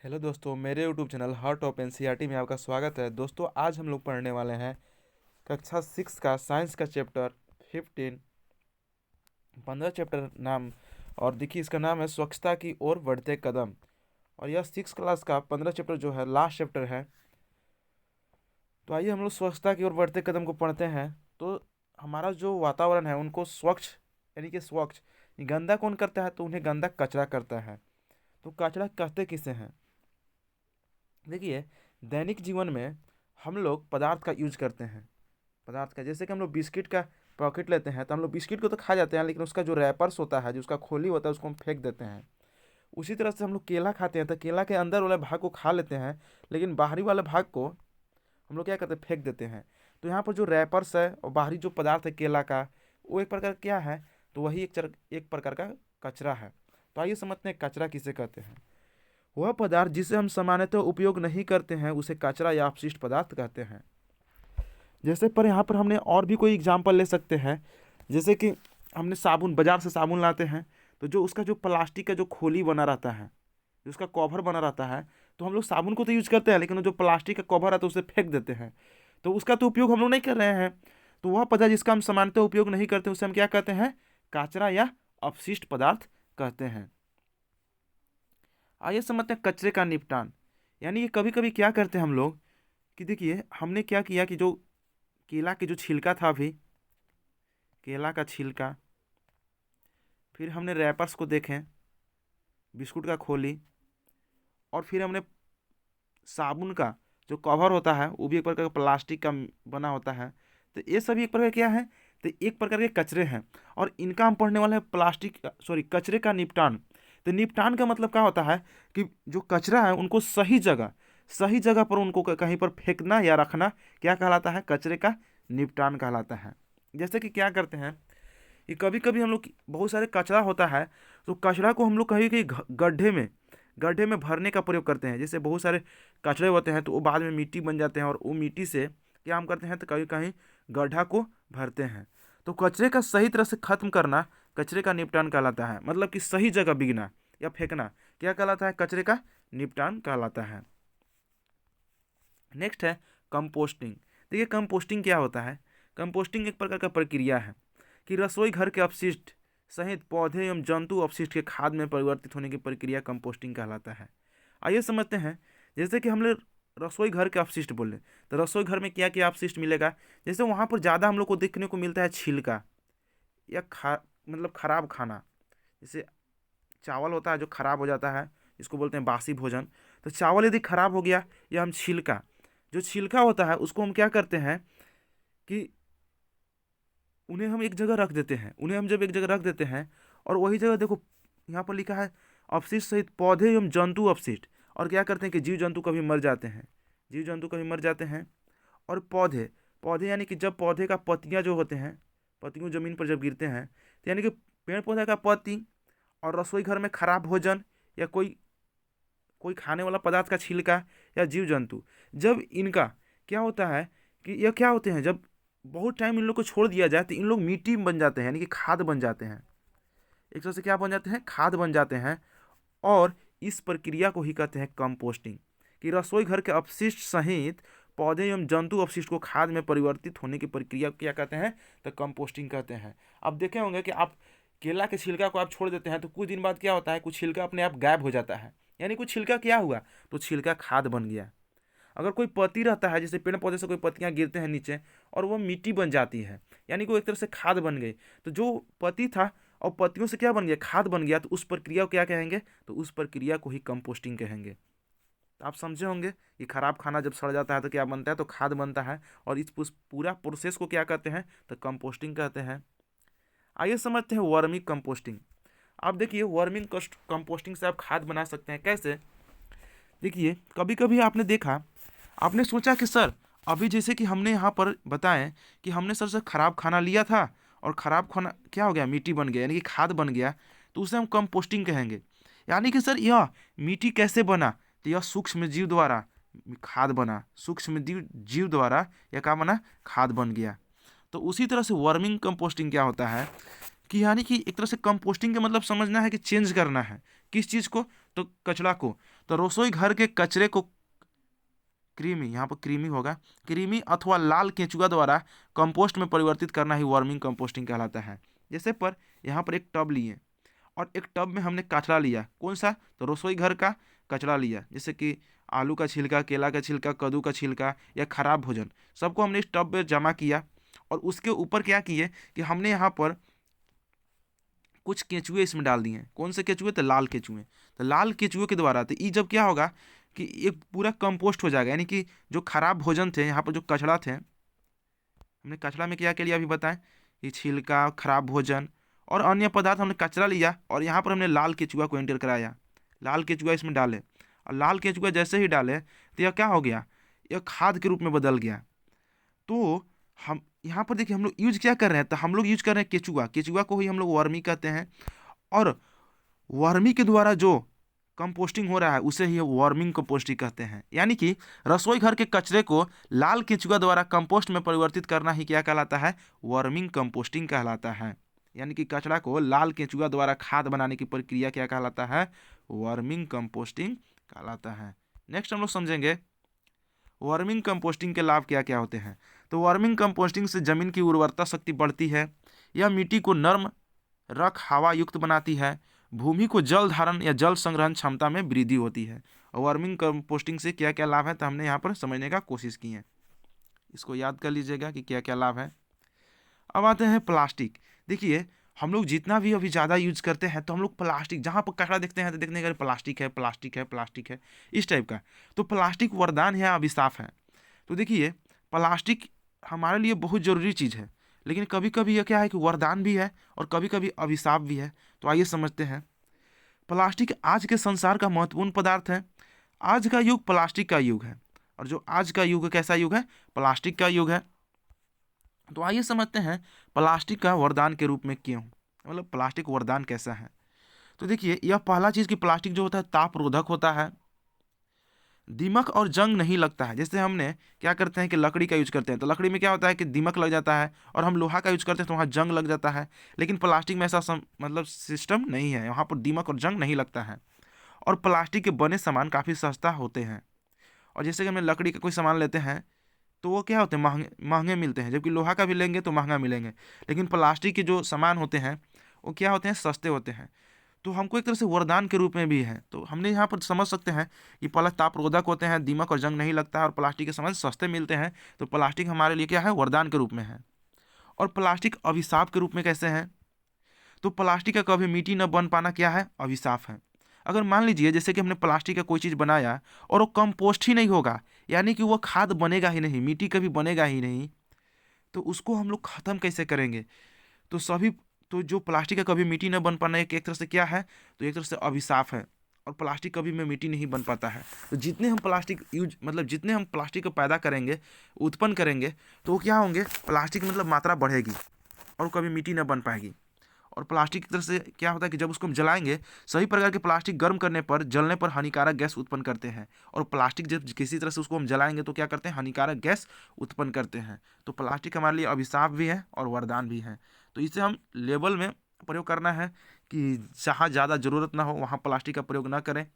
Hello दोस्तों, मेरे YouTube channel hot of NCERT में आपका स्वागत है। दोस्तों, आज हम लोग पढ़ने वाले हैं कक्षा 6 का साइंस का चैप्टर 15 15 चैप्टर नाम। और देखिए, इसका नाम है स्वच्छता की ओर बढ़ते कदम। और यह 6 क्लास का 15 चैप्टर जो है लास्ट चैप्टर है। तो आइए हम लोग स्वच्छता की ओर बढ़ते कदम को पढ़ते हैं। तो हमारा जो वातावरण है उनको स्वच्छ यानी कि स्वच्छ गंदा कौन करता है? तो उन्हें गंदा कचरा करता है। तो कचरा कहते किसे हैं? देखिए, दैनिक जीवन में हम लोग पदार्थ का यूज करते हैं। पदार्थ का जैसे कि हम लोग बिस्किट का पॉकेट लेते हैं तो हम लोग बिस्किट को तो खा जाते हैं, लेकिन उसका जो रैपर्स होता है, जो उसका खोली होता है, उसको हम फेंक देते हैं। उसी तरह से हम लोग केला खाते हैं तो केला के अंदर वाले भाग को खा लेते हैं, लेकिन बाहरी वाले भाग को हम लोग क्या करते हैं? फेंक देते हैं। तो यहाँ पर जो रैपर्स है और बाहरी जो पदार्थ है केला का, वो एक प्रकार क्या है? तो वही एक प्रकार का कचरा है। तो आइए समझते हैं कचरा किसे कहते हैं। वह पदार्थ जिसे हम सामान्यतः उपयोग नहीं करते हैं उसे कचरा या अपशिष्ट पदार्थ कहते हैं। जैसे पर यहाँ पर हमने और भी कोई एग्जाम्पल ले सकते हैं। जैसे कि हमने साबुन, बाजार से साबुन लाते हैं तो जो उसका जो प्लास्टिक का जो खोली बना रहता है, जो उसका कवर बना रहता है, तो हम लोग साबुन को तो यूज करते हैं, लेकिन वो जो प्लास्टिक का कवर आता है उसे फेंक देते हैं। तो उसका तो उपयोग हम लोग नहीं कर रहे हैं। तो वह पदार्थ जिसका हम सामान्यतः उपयोग नहीं करते उसे हम क्या कहते हैं? कचरा या अपशिष्ट पदार्थ कहते हैं। आइए समझते हैं कचरे का निपटान। यानी कि कभी कभी क्या करते हैं हम लोग कि देखिए, हमने क्या किया कि जो केला के जो छिलका था, अभी केला का छिलका, फिर हमने रैपर्स को देखें, बिस्कुट का खोली, और फिर हमने साबुन का जो कवर होता है वो भी एक प्रकार का प्लास्टिक का बना होता है। तो ये सभी एक प्रकार क्या है? तो एक प्रकार के कचरे हैं। और इनका हम पढ़ने वाले हैं कचरे का निपटान। तो निपटान का मतलब क्या होता है कि जो कचरा है उनको सही जगह पर उनको कहीं पर फेंकना या रखना क्या कहलाता है? कचरे का निपटान कहलाता है। जैसे कि क्या करते हैं कि कभी कभी हम लोग बहुत सारे कचरा होता है, तो कचरा को हम लोग कहीं कहीं गड्ढे में भरने का प्रयोग करते हैं। जैसे बहुत सारे कचरे होते हैं तो वो बाद में मिट्टी बन जाते हैं, और वो मिट्टी से क्या हम करते हैं? तो कहीं कहीं गड्ढा को भरते हैं। तो कचरे का सही तरह से खत्म करना कचरे का निपटान कहलाता है। मतलब कि सही जगह बिगना या फेंकना क्या कहलाता है? कचरे का निपटान कहलाता है। नेक्स्ट है कंपोस्टिंग। देखिए, कंपोस्टिंग क्या होता है? कंपोस्टिंग एक प्रकार का प्रक्रिया है कि रसोई घर के अपशिष्ट सहित पौधे एवं जंतु अपशिष्ट के खाद में परिवर्तित होने की प्रक्रिया कंपोस्टिंग कहलाता है। आइए समझते हैं। जैसे कि हम लोग रसोई घर के अपशिष्ट बोले तो रसोई घर में क्या क्या अपशिष्ट मिलेगा? जैसे वहाँ पर ज़्यादा हम लोग को देखने को मिलता है छिलका या मतलब खराब खाना। जैसे चावल होता है जो खराब हो जाता है, इसको बोलते हैं बासी भोजन। तो चावल यदि खराब हो गया, या हम जो छिलका होता है उसको हम क्या करते हैं कि उन्हें हम जब एक जगह रख देते हैं, और वही जगह देखो यहाँ पर लिखा है अपशिष्ट सहित पौधे एवं जंतु अपशिष्ट। और क्या करते हैं कि जीव जंतु कभी मर जाते हैं। और पौधे पौधे यानी कि जब पौधे का पत्तियाँ जो होते हैं, पत्तियों ज़मीन पर जब गिरते हैं, तो यानी कि पेड़ पौधे का पत्ती और रसोई घर में खराब भोजन या कोई कोई खाने वाला पदार्थ का छिलका या जीव जंतु, जब इनका क्या होता है कि यह क्या होते हैं, जब बहुत टाइम इन लोग को छोड़ दिया जाए तो इन लोग मिट्टी बन जाते हैं, यानी कि खाद बन जाते हैं। एक तरह से क्या बन जाते हैं? खाद बन जाते हैं। और इस प्रक्रिया को ही कहते हैं कंपोस्टिंग, कि रसोई घर के अपशिष्ट सहित पौधे एवं जंतु अपशिष्ट को खाद में परिवर्तित होने की प्रक्रिया को क्या कहते हैं? तो कंपोस्टिंग कहते हैं। अब देखे होंगे कि आप केला के छिलका को आप छोड़ देते हैं तो कुछ दिन बाद क्या होता है? कुछ छिलका अपने आप गायब हो जाता है। यानी कुछ छिलका क्या हुआ? तो छिलका खाद बन गया। अगर कोई पत्ती रहता है, जैसे पेड़ पौधे से कोई पत्तियां गिरते हैं नीचे और वो मिट्टी बन जाती है, यानी कि वो एक तरह से खाद बन गई। तो जो पत्ती था और पत्तियों से क्या बन गया? खाद बन गया। तो उस प्रक्रिया को क्या कहेंगे? तो उस प्रक्रिया को ही कंपोस्टिंग कहेंगे। तो आप समझे होंगे कि खराब खाना जब सड़ जाता है तो क्या बनता है? तो खाद बनता है। और इस पूरा प्रोसेस को क्या कहते हैं? तो कंपोस्टिंग कहते हैं। आइए समझते हैं वर्मी कंपोस्टिंग। आप देखिए, वर्मिंग कंपोस्टिंग से आप खाद बना सकते हैं। कैसे? देखिए, कभी कभी आपने देखा, आपने सोचा कि सर, अभी जैसे कि हमने यहाँ पर बताएं कि हमने सर से खराब खाना लिया था और खराब खाना क्या हो गया? मिट्टी बन गया, यानी कि खाद बन गया। तो उसे हम कंपोस्टिंग कहेंगे। यानी कि सर, यह मिट्टी कैसे बना? तो यह सूक्ष्म जीव द्वारा खाद बना। सूक्ष्म जीव द्वारा यह क्या बना? खाद बन गया। तो उसी तरह से वर्मिंग कंपोस्टिंग क्या होता है कि यानी कि एक तरह से कंपोस्टिंग का मतलब समझना है कि चेंज करना है। किस चीज़ को? तो कचरा को, तो रसोई घर के कचरे को कृमि, यहाँ पर कृमि होगा, कृमि अथवा लाल केंचुआ द्वारा कंपोस्ट में परिवर्तित करना ही वर्मिंग कंपोस्टिंग कहलाता है। जैसे पर यहाँ पर एक टब लिए और एक टब में हमने कचरा लिया, कौन सा, तो रसोई घर का कचरा लिया, जैसे कि आलू का छिलका, केला का छिलका, कद्दू का छिलका या खराब भोजन, सबको हमने इस टब में जमा किया। और उसके ऊपर क्या किए कि हमने यहाँ पर कुछ केंचुए इसमें डाल दिए। कौन से केंचुए, तो लाल केंचुए। तो लाल केंचुए के द्वारा तो ये जब क्या होगा कि एक पूरा कंपोस्ट हो जाएगा, यानी कि जो खराब भोजन थे, यहाँ पर जो कचरा थे, हमने कचरा में क्या क्या लिया अभी बताएं, ये छिलका, खराब भोजन और अन्य पदार्थ हमने कचरा लिया और यहाँ पर हमने लाल केंचुआ को एंटर कराया, लाल केंचुआ इसमें डाले। और लाल केंचुआ जैसे ही डाले तो यह क्या हो गया, यह खाद के रूप में बदल गया। तो हम यहाँ पर देखिए हम लोग यूज क्या कर रहे हैं, तो हम लोग यूज कर रहे हैं केचुआ, केचुआ को ही हम लोग वर्मी कहते हैं। और वर्मी के द्वारा जो कंपोस्टिंग हो रहा है उसे ही वार्मिंग कंपोस्टिंग कहते हैं। यानी कि रसोई घर के कचरे को लाल केंचुआ द्वारा कंपोस्ट में परिवर्तित करना ही क्या कहलाता है, वार्मिंग कंपोस्टिंग कहलाता है। यानी कि कचरा को लाल केंचुआ द्वारा खाद बनाने की प्रक्रिया क्या कहलाता है, वार्मिंग कंपोस्टिंग कहलाता है। नेक्स्ट हम लोग समझेंगे वार्मिंग कंपोस्टिंग के लाभ क्या क्या होते हैं। तो वार्मिंग कंपोस्टिंग से जमीन की उर्वरता शक्ति बढ़ती है, यह मिट्टी को नर्म रख हवा युक्त बनाती है, भूमि को जल धारण या जल संग्रहण क्षमता में वृद्धि होती है। और वार्मिंग कंपोस्टिंग से क्या क्या लाभ है, तो हमने यहाँ पर समझने का कोशिश की है, इसको याद कर लीजिएगा कि क्या क्या लाभ है। अब आते हैं प्लास्टिक। देखिए हम लोग जितना भी अभी ज़्यादा यूज करते हैं तो हम लोग प्लास्टिक, जहाँ पर कचरा देखते हैं तो देखने का प्लास्टिक है, प्लास्टिक है, प्लास्टिक है, इस टाइप का। तो प्लास्टिक वरदान है या अभिशाप है। तो देखिए प्लास्टिक हमारे लिए बहुत ज़रूरी चीज़ है, लेकिन कभी कभी यह क्या है कि वरदान भी है और कभी कभी अभिशाप भी है। तो आइए समझते हैं। प्लास्टिक आज के संसार का महत्वपूर्ण पदार्थ है। आज का युग प्लास्टिक का युग है, और जो आज का युग कैसा युग है, प्लास्टिक का युग है। तो आइए समझते हैं प्लास्टिक का वरदान के रूप में क्यों, मतलब प्लास्टिक वरदान कैसा है। तो देखिए यह पहला चीज़ कि प्लास्टिक जो होता है ताप रोधक होता है, दीमक और जंग नहीं लगता है। जैसे हमने क्या करते हैं कि लकड़ी का यूज करते हैं तो लकड़ी में क्या होता है कि दीमक लग जाता है, और हम लोहा का यूज करते हैं तो वहाँ जंग लग जाता है। लेकिन प्लास्टिक में ऐसा मतलब सिस्टम नहीं है, वहाँ पर दीमक और जंग नहीं लगता है। और प्लास्टिक के बने सामान काफ़ी सस्ता होते हैं। और जैसे कि हमने लकड़ी का कोई सामान लेते हैं तो वो क्या होते हैं, महंगे महंगे मिलते हैं, जबकि लोहा का भी लेंगे तो महंगा मिलेंगे। लेकिन प्लास्टिक के जो सामान होते हैं वो क्या होते हैं, सस्ते होते हैं। तो हमको एक तरह से वरदान के रूप में भी है। तो हमने यहाँ पर समझ सकते हैं कि प्लास्टिक ताप रोधक होते हैं, दीमक और जंग नहीं लगता है, और प्लास्टिक के सामान सस्ते मिलते हैं। तो प्लास्टिक हमारे लिए क्या है, वरदान के रूप में है। और प्लास्टिक अभिशाप के रूप में कैसे है, तो प्लास्टिक का कभी मिट्टी न बन पाना क्या है, अभिशाप है। अगर मान लीजिए जैसे कि हमने प्लास्टिक का कोई चीज़ बनाया और वो कंपोस्ट ही नहीं होगा, यानी कि वो खाद बनेगा ही नहीं, मिट्टी कभी बनेगा ही नहीं, तो उसको हम लोग ख़त्म कैसे करेंगे। तो सभी, तो जो प्लास्टिक का कभी मिट्टी न बन पाना एक तरह से क्या है, तो एक तरह से अभिशाप है। और प्लास्टिक कभी में मिट्टी नहीं बन पाता है। तो जितने हम प्लास्टिक यूज, मतलब जितने हम प्लास्टिक को पैदा करेंगे, उत्पन्न करेंगे, तो वो क्या होंगे, प्लास्टिक मतलब मात्रा बढ़ेगी और कभी मिट्टी न बन पाएगी। और प्लास्टिक की तरह से क्या होता है कि जब उसको हम जलाएंगे, सभी प्रकार के प्लास्टिक गर्म करने पर, जलने पर हानिकारक गैस उत्पन्न करते हैं। और प्लास्टिक जब किसी तरह से उसको हम जलाएंगे तो क्या करते हैं, हानिकारक गैस उत्पन्न करते हैं। तो प्लास्टिक हमारे लिए अभिशाप भी है और वरदान भी है। तो इसे हम लेवल में प्रयोग करना है कि जहाँ ज़्यादा ज़रूरत ना हो वहाँ प्लास्टिक का प्रयोग ना करें।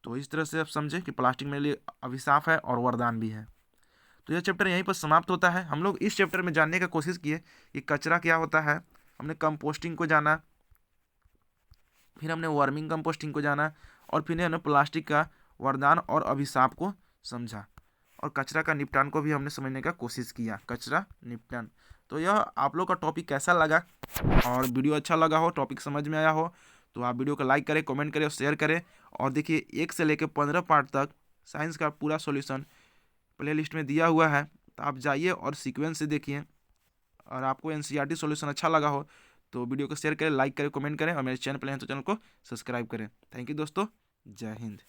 तो इस तरह से आप समझें कि प्लास्टिक मेरे लिए अभिशाप है और वरदान भी है। तो यह चैप्टर यहीं पर समाप्त होता है। हम लोग इस चैप्टर में जानने का कोशिश किए कि कचरा क्या होता है, हमने कंपोस्टिंग को जाना, फिर हमने वार्मिंग कंपोस्टिंग को जाना, और फिर हमने प्लास्टिक का वरदान और अभिशाप को समझा, और कचरा का निपटान को भी हमने समझने का कोशिश किया, कचरा निपटान। तो यह आप लोग का टॉपिक कैसा लगा, और वीडियो अच्छा लगा हो, टॉपिक समझ में आया हो, तो आप वीडियो को लाइक करें, कमेंट करें और शेयर करें। और देखिए 1 से लेकर 15 पार्ट तक साइंस का पूरा सॉल्यूशन प्ले लिस्ट में दिया हुआ है, तो आप जाइए और सीक्वेंस से देखिए। और आपको एनसीईआरटी सॉल्यूशन अच्छा लगा हो तो वीडियो को शेयर करें, लाइक करें, कमेंट करें, और मेरे चैनल पर हैं तो चैनल को सब्सक्राइब करें। थैंक यू दोस्तों, जय हिंद।